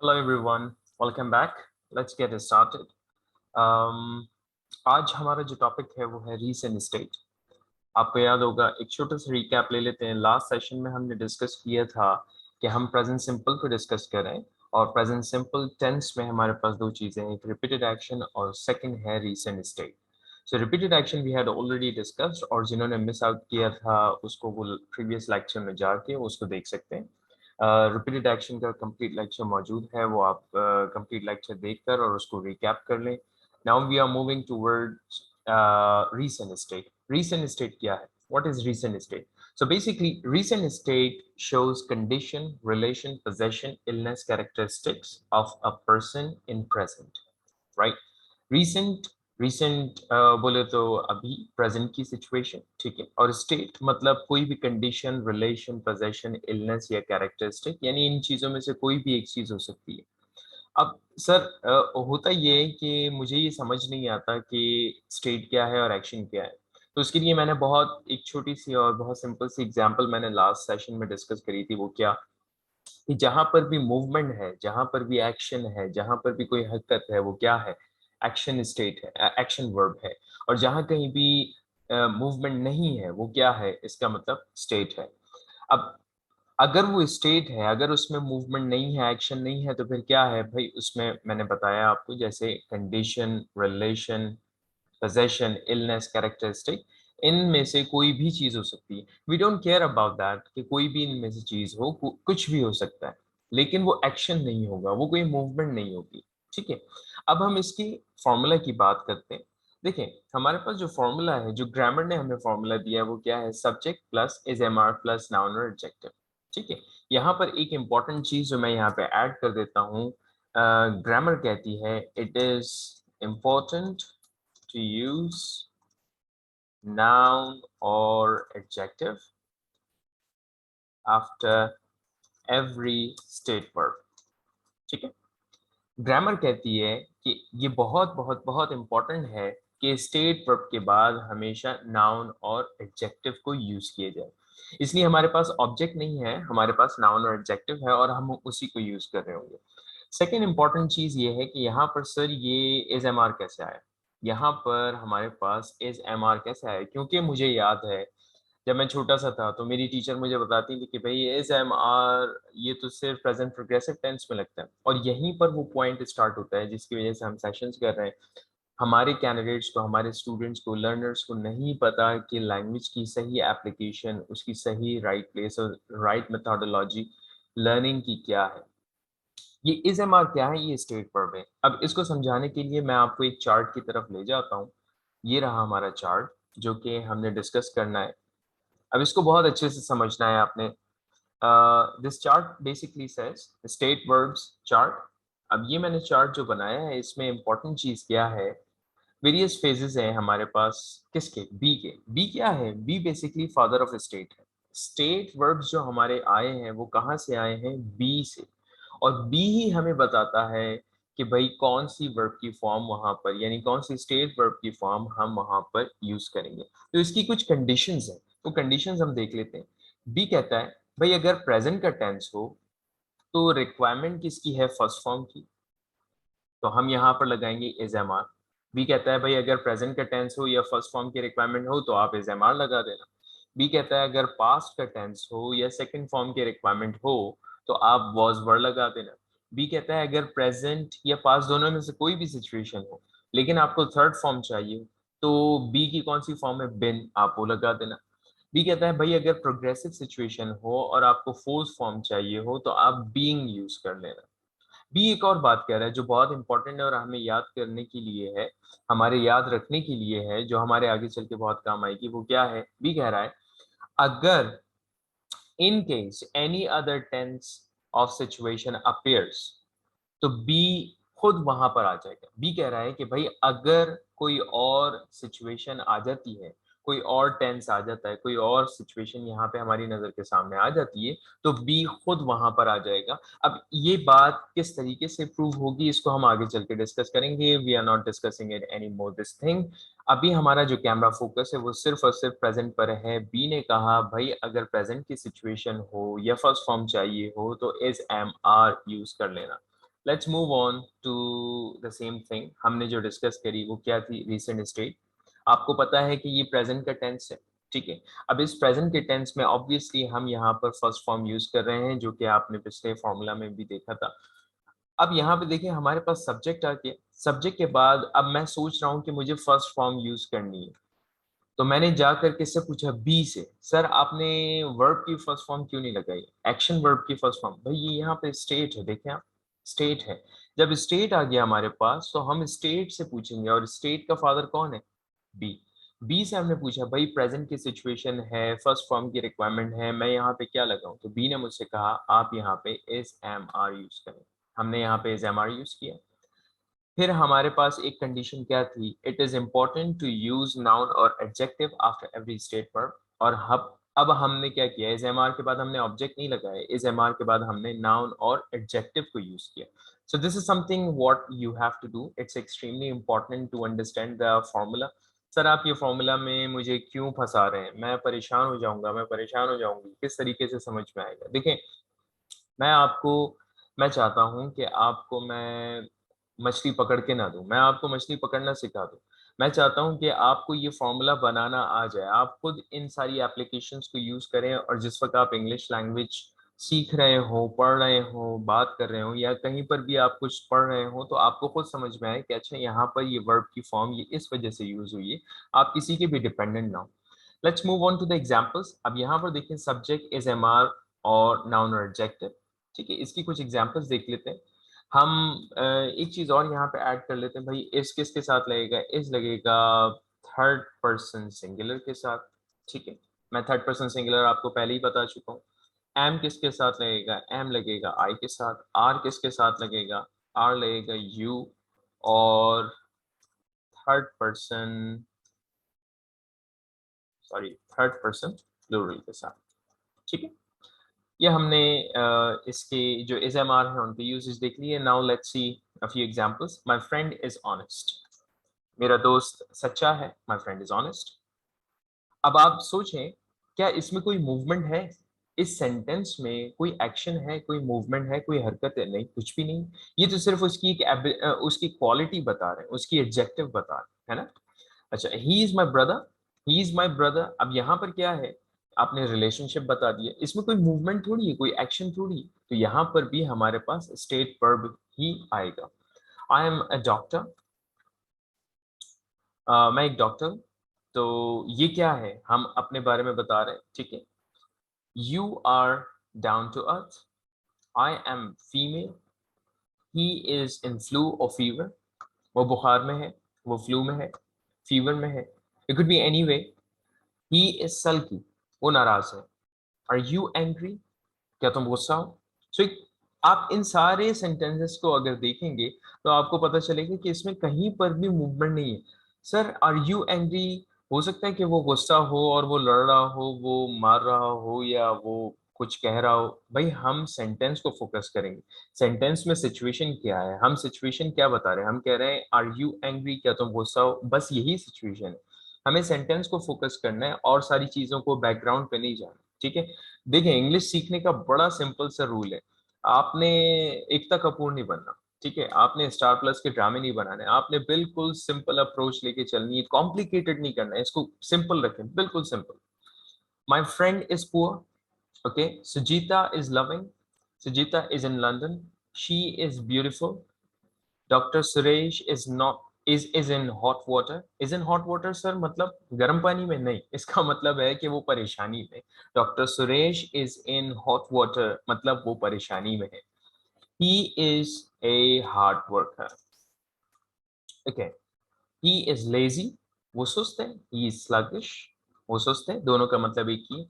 Hello everyone, welcome back. Let's get it started. Um, आज हमारा जो टॉपिक है वो है रीसेंट स्टेट। आपको याद होगा, एक छोटा सा रिकैप ले लेते हैं। लास्ट सेशन में हमने डिस्कस किया था कि हम प्रेजेंट सिंपल को डिस्कस करें, और प्रेजेंट सिंपल टेंस में हमारे पास दो चीजें हैं, एक रिपीटेड एक्शन और सेकंड है recent state. So repeated action we had already discussed, और जिन्होंने मिस आउट किया था उसको वो प्रीवियस लेक्चर में जाके उसको देख सकते हैं। रिपीटेड एक्शन का कंप्लीट लेक्चर मौजूद है, वो आप कंप्लीट लेक्चर देखकर और उसको रिकैप कर लें। Now we are moving towards recent state. Recent state क्या है? What is recent state? So basically, recent state shows condition, relation, possession, illness, characteristics of a person in present, right? Recent recent बोले तो अभी present की situation, ठीक है। और state मतलब कोई भी कंडीशन, रिलेशन, पोजेशन, इलनेस या कैरेक्टरिस्टिक, यानी इन चीजों में से कोई भी एक चीज हो सकती है। अब सर, होता ये है कि मुझे ये समझ नहीं आता कि स्टेट क्या है और एक्शन क्या है। तो उसके लिए मैंने बहुत एक छोटी सी और बहुत सिंपल सी एग्जांपल मैंने लास्ट सेशन में डिस्कस करी थी। वो क्या कि जहां पर भी मूवमेंट है, जहां पर भी एक्शन है, जहां पर भी कोई हरकत है, वो क्या है? एक्शन स्टेट है, एक्शन वर्ब है। और जहां कहीं भी मूवमेंट नहीं है, वो क्या है? इसका मतलब स्टेट है। अब अगर वो स्टेट है, अगर उसमें मूवमेंट नहीं है, एक्शन नहीं है, तो फिर क्या है भाई? उसमें मैंने बताया आपको, जैसे condition, relation, possession, illness, characteristic, इनमें से कोई भी चीज हो सकती है। We don't care about that कि कोई भी इनमें से चीज हो, कुछ भी हो सकता है, लेकिन वो एक्शन नहीं होगा, वो कोई मूवमेंट नहीं होगी। ठीक है। अब हम इसकी फॉर्मूला की बात करते हैं। देखें, हमारे पास जो फॉर्मूला है, जो ग्रामर ने हमें फॉर्मूला दिया है, वो क्या है? Subject plus is am are plus noun और एडजेक्टिव। ठीक है। यहाँ पर एक इंपॉर्टेंट चीज जो मैं यहाँ पे ऐड कर देता हूँ, ग्रामर कहती है it is important to use noun or adjective after every state verb। ठीक है। ग्रामर कहती है कि ये बहुत बहुत बहुत इंपॉर्टेंट है कि स्टेट वर्ब के बाद हमेशा नाउन और एडजेक्टिव को यूज किया जाए। इसलिए हमारे पास ऑब्जेक्ट नहीं है, हमारे पास नाउन और एडजेक्टिव है, और हम उसी को यूज कर रहे होंगे। सेकेंड इंपॉर्टेंट चीज ये है कि यहाँ पर सर ये इज एम आर कैसे आया? यहाँ पर हमारे पास इज एम आर कैसे आया? क्योंकि मुझे याद है, जब मैं छोटा सा था तो मेरी टीचर मुझे बताती थी कि भाई इज एम आर ये तो सिर्फ प्रेजेंट प्रोग्रेसिव टेंस में लगता है, और यहीं पर वो पॉइंट स्टार्ट होता है जिसकी वजह से हम सेशंस कर रहे हैं। हमारे कैंडिडेट्स को, हमारे स्टूडेंट्स को, लर्नर्स को नहीं पता कि लैंग्वेज की सही एप्लीकेशन, उसकी सही राइट प्लेस और राइट मेथोडोलॉजी लर्निंग की क्या है। ये इज एम आर क्या है? ये स्टेट वर्ब है। अब इसको समझाने के लिए मैं आपको एक चार्ट की तरफ ले जाता हूँ। ये रहा हमारा चार्ट जो कि हमने डिस्कस करना है। अब इसको बहुत अच्छे से समझना है आपने। This chart basically says state verbs chart. अब ये मैंने चार्ट जो बनाया है, इसमें इंपॉर्टेंट चीज क्या है? वेरियस फेजेस हैं हमारे पास। किसके? बी के। बी क्या है? Be basically father of state है। स्टेट वर्ब्स जो हमारे आए हैं वो कहाँ से आए हैं? बी से। और बी ही हमें बताता है कि भाई कौन सी वर्ब की फॉर्म वहां पर, यानी कौन सी स्टेट वर्ब की फॉर्म हम वहां पर यूज करेंगे। तो इसकी कुछ कंडीशंस हैं, तो कंडीशंस हम देख लेते हैं। बी कहता है भाई अगर प्रेजेंट का टेंस हो तो रिक्वायरमेंट किसकी है? फर्स्ट फॉर्म की। तो हम यहाँ पर लगाएंगे इज एम आर। बी कहता है भाई अगर प्रेजेंट का टेंस हो या फर्स्ट फॉर्म की रिक्वायरमेंट हो तो आप इज एम आर लगा देना। बी कहता है अगर पास्ट का टेंस हो या सेकंड फॉर्म की रिक्वायरमेंट हो तो आप वॉज वर लगा देना। बी कहता है अगर प्रेजेंट या पास्ट दोनों में से कोई भी सिचुएशन हो लेकिन आपको थर्ड फॉर्म चाहिए, तो बी की कौन सी फॉर्म है? बिन, आप वो लगा देना। बी कहता है भाई अगर प्रोग्रेसिव सिचुएशन हो और आपको फोर्स फॉर्म चाहिए हो तो आप बीइंग यूज कर लेना। बी एक और बात कह रहा है जो बहुत इंपॉर्टेंट है और हमें याद करने के लिए है, हमारे याद रखने के लिए है, जो हमारे आगे चल के बहुत काम आएगी। वो क्या है? बी कह रहा है अगर in case any other tense of situation appears, तो बी खुद वहां पर आ जाएगा। बी कह रहा है कि भाई अगर कोई और सिचुएशन आ जाती है, कोई और टेंस आ जाता है, कोई और सिचुएशन यहाँ पे हमारी नजर के सामने आ जाती है, तो बी खुद वहां पर आ जाएगा। अब ये बात किस तरीके से प्रूव होगी इसको हम आगे चल के डिस्कस करेंगे। We are not discussing it any more this thing. अभी हमारा जो कैमरा फोकस है वो सिर्फ और सिर्फ प्रेजेंट पर है। बी ने कहा भाई अगर प्रेजेंट की सिचुएशन हो या फर्स्ट फॉर्म चाहिए हो तो इज एम आर यूज कर लेना। Let's move on to the same thing. हमने जो डिस्कस करी वो क्या थी, रीसेंट स्टेट। आपको पता है कि ये प्रेजेंट का टेंस है, ठीक है। अब इस प्रेजेंट के टेंस में ऑब्वियसली हम यहाँ पर फर्स्ट फॉर्म यूज कर रहे हैं, जो कि आपने पिछले फॉर्मूला में भी देखा था। अब यहाँ पे देखिए हमारे पास सब्जेक्ट आ गया। सब्जेक्ट के बाद अब मैं सोच रहा हूँ कि मुझे फर्स्ट फॉर्म यूज करनी है। तो मैंने जाकर किससे पूछा, बी से, सर आपने वर्ब की फर्स्ट फॉर्म क्यों नहीं लगाई, एक्शन वर्ब की फर्स्ट फॉर्म। भाई ये यहाँ पे स्टेट है, देखें आप, स्टेट है। जब स्टेट आ गया हमारे पास तो हम स्टेट से पूछेंगे, और स्टेट का फादर कौन है, बी। बी से हमने पूछा भाई प्रेजेंट की सिचुएशन है, फर्स्ट फॉर्म की रिक्वायरमेंट है, मैं यहाँ पे क्या लगाऊं। तो बी ने मुझसे कहा आप यहाँ पे इज एम आर यूज करें। हमने यहाँ पे इज एम आर यूज किया। फिर हमारे पास एक कंडीशन क्या थी, it is important to use noun और adjective after every state verb. और अब हमने क्या किया, इस एमआर के बाद हमने ऑब्जेक्ट नहीं लगाया, इस एमआर के बाद हमने नाउन और एडजेक्टिव को यूज किया। So this is something what you have to do, it's extremely important to understand the formula. Sir आप ये फॉर्मूला में मुझे क्यों फंसा रहे हैं, मैं परेशान हो जाऊंगा, मैं परेशान हो जाऊंगी, किस तरीके से समझ में आएगा। देखें, मैं आपको मैं चाहता हूं कि आपको मैं मछली पकड़ के ना दूं, मैं आपको मछली पकड़ना सिखा दूं। मैं चाहता हूं कि आपको ये फॉर्मूला बनाना आ जाए, आप खुद इन सारी एप्लीकेशंस को यूज करें, और जिस वक्त आप इंग्लिश लैंग्वेज सीख रहे हो, पढ़ रहे हो, बात कर रहे हो, या कहीं पर भी आप कुछ पढ़ रहे हो, तो आपको खुद समझ में आए कि अच्छा यहाँ पर ये वर्ब की फॉर्म ये इस वजह से यूज हुई है, आप किसी के भी डिपेंडेंट ना हो। Let's move on to the examples. अब यहाँ पर देखिए सब्जेक्ट इज एमआर और नाउन और एडजेक्टिव, ठीक है। इसकी कुछ एग्जांपल्स देख लेते हैं हम। एक चीज और यहाँ पे ऐड कर लेते हैं भाई, इस किसके साथ लगेगा, इस लगेगा थर्ड पर्सन सिंगुलर के साथ, ठीक है। मैं थर्ड पर्सन सिंगुलर आपको पहले ही बता चुका हूँ। एम किसके साथ लगेगा, एम लगेगा आई के साथ। आर किसके साथ लगेगा, आर लगेगा यू और third person, sorry third person plural के साथ, ठीक है। ये हमने इसके जो इज एम आर है उनके यूजेस देख लिए। Now let's see a few examples. My friend is honest, मेरा दोस्त सच्चा है, माय फ्रेंड इज ऑनेस्ट। अब आप सोचें, क्या इसमें कोई मूवमेंट है, इस सेंटेंस में कोई एक्शन है, कोई मूवमेंट है, कोई हरकत है, नहीं, कुछ भी नहीं। ये तो सिर्फ उसकी उसकी क्वालिटी बता रहे हैं, उसकी एडजेक्टिव बता रहे हैं, है ना। अच्छा, he is my brother, he is my brother. अब यहाँ पर क्या है, आपने रिलेशनशिप बता दिया, इसमें कोई मूवमेंट थोड़ी है, कोई एक्शन थोड़ी है, तो यहाँ पर भी हमारे पास स्टेट वर्ब ही आएगा। आई एम अ डॉक्टर, मैं एक डॉक्टर हूँ। तो ये क्या है, हम अपने बारे में बता रहे हैं, ठीक है। You are down to earth, I am female, he is in flu और फीवर, वो बुखार में है, वो फ्लू में है, फीवर में है। It could be any way. He is sulky, वो नाराज है। आर यू एंग्री, क्या तुम गुस्सा हो। सो आप इन सारे सेंटेंसेस को अगर देखेंगे तो आपको पता चलेगा कि इसमें कहीं पर भी मूवमेंट नहीं है। सर आर यू एंग्री, हो सकता है कि वो गुस्सा हो और वो लड़ रहा हो, वो मार रहा हो, या वो कुछ कह रहा हो। भाई हम सेंटेंस को फोकस करेंगे, सेंटेंस में सिचुएशन क्या है, हम सिचुएशन क्या बता रहे हैं, हम कह रहे हैं आर यू एंग्री, क्या तुम गुस्सा हो, बस यही सिचुएशन है। हमें सेंटेंस को फोकस करना है और सारी चीजों को बैकग्राउंड पे नहीं जाना, ठीक है। देखिए इंग्लिश सीखने का बड़ा सिंपल सा रूल है। आपने एकता कपूर नहीं बनना, ठीक है। आपने स्टार प्लस के ड्रामे नहीं बनाने, आपने बिल्कुल सिंपल अप्रोच लेके चलनी है, कॉम्प्लिकेटेड नहीं करना है, इसको सिंपल रखें, बिल्कुल simple. My friend is poor, okay. Sujita is loving, Sujita is in London, she is beautiful. Doctor Suresh is not is in hot water, is in hot water sir मतलब गर्म पानी में नहीं, इसका मतलब है कि वो परेशानी में। Doctor Suresh is in hot water मतलब वो परेशानी में है। He is a hard worker, okay. He is lazy, वो सुस्त है। ही इज स्लगिश, वो सुस्त है, दोनों का मतलब एक ही।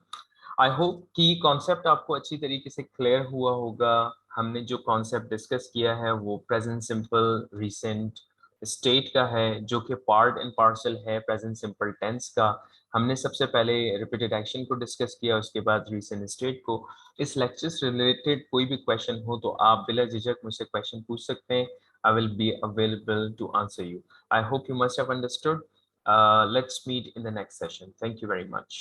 आई होप कि कॉन्सेप्ट आपको अच्छी तरीके से क्लियर हुआ होगा। हमने जो कॉन्सेप्ट डिस्कस किया है वो प्रेजेंट सिंपल रिसेंट स्टेट का है, जो कि पार्ट एंड पार्सल है प्रेजेंट सिंपल टेंस का। हमने सबसे पहले रिपीटेड एक्शन को डिस्कस किया, उसके बाद रिसेंट स्टेट को। इस लेक्चर से रिलेटेड कोई भी क्वेश्चन हो तो आप बिला झिझक मुझसे क्वेश्चन पूछ सकते हैं। I will be available to answer you. I hope you must have understood. Let's meet in the next session. Thank you very much.